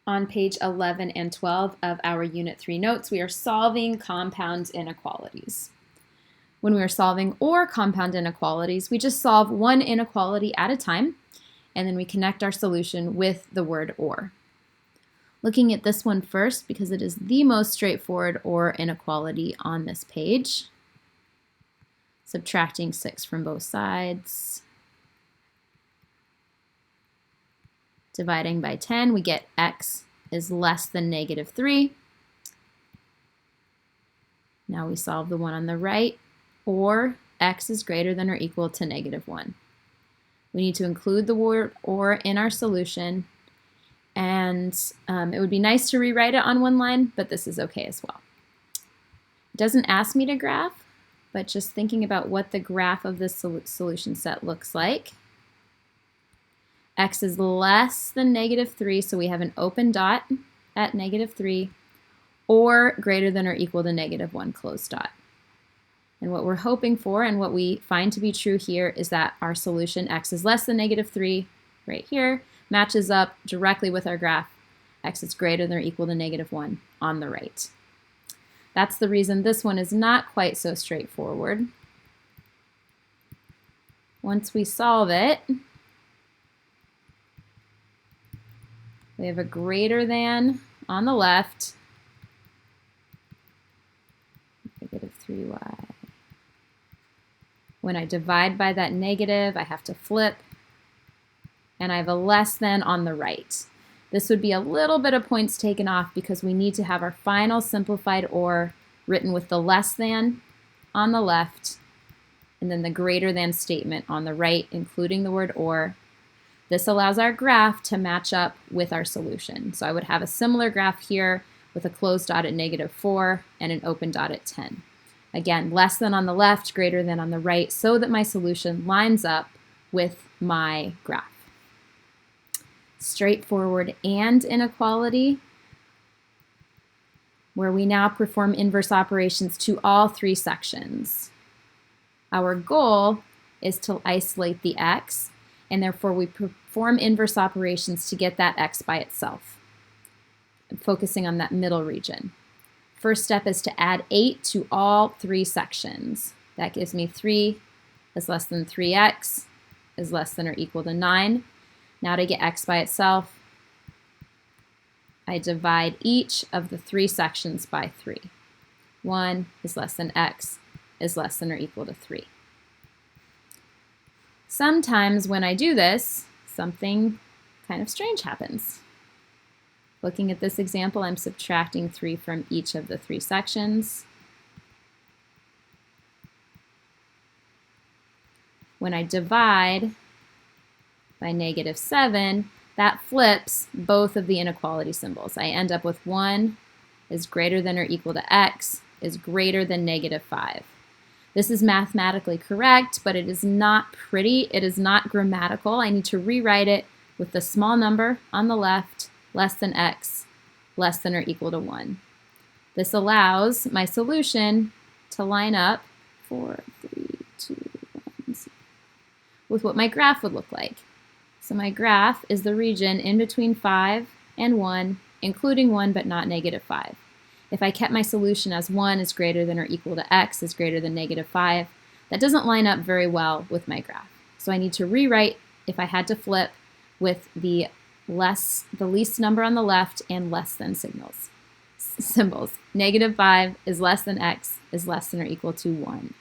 On page 11 and 12 of our Unit 3 notes, we are solving compound inequalities. When we are solving or compound inequalities, we just solve one inequality at a time, and then we connect our solution with the word or. Looking at this one first, because it is the most straightforward or inequality on this page. Subtracting 6 from both sides. Dividing by 10, we get x is less than -3. Now we solve the one on the right, or x is greater than or equal to -1. We need to include the word or in our solution, and it would be nice to rewrite it on one line, but this is okay as well. It doesn't ask me to graph, but just thinking about what the graph of this solution set looks like. X is less than -3, so we have an open dot at -3, or greater than or equal to -1 closed dot. And what we're hoping for, and what we find to be true here, is that our solution x is less than -3 right here matches up directly with our graph x is greater than or equal to -1 on the right. That's the reason this one is not quite so straightforward. Once we solve it, we have a greater than on the left, -3y. When I divide by that negative, I have to flip, and I have a less than on the right. This would be a little bit of points taken off because we need to have our final simplified or written with the less than on the left, and then the greater than statement on the right, including the word or. This allows our graph to match up with our solution. So I would have a similar graph here with a closed dot at -4 and an open dot at 10. Again, less than on the left, greater than on the right, so that my solution lines up with my graph. Straightforward and inequality, where we now perform inverse operations to all three sections. Our goal is to isolate the x, and therefore we perform inverse operations to get that x by itself, focusing on that middle region. First step is to add 8 to all three sections. That gives me 3 is less than 3x is less than or equal to 9. Now to get x by itself, I divide each of the three sections by 3. 1 is less than x is less than or equal to 3. Sometimes when I do this, something kind of strange happens. Looking at this example, I'm subtracting 3 from each of the three sections. When I divide by -7, that flips both of the inequality symbols. I end up with 1 is greater than or equal to x is greater than -5. This is mathematically correct, but it is not pretty. It is not grammatical. I need to rewrite it with the small number on the left, less than x, less than or equal to 1. This allows my solution to line up 4, 3, 2, 1, 0, with what my graph would look like. So my graph is the region in between 5 and 1, including 1 but not -5. If I kept my solution as 1 is greater than or equal to x is greater than -5, that doesn't line up very well with my graph. So I need to rewrite, if I had to flip, with the least number on the left and less than symbols. -5 is less than x is less than or equal to 1.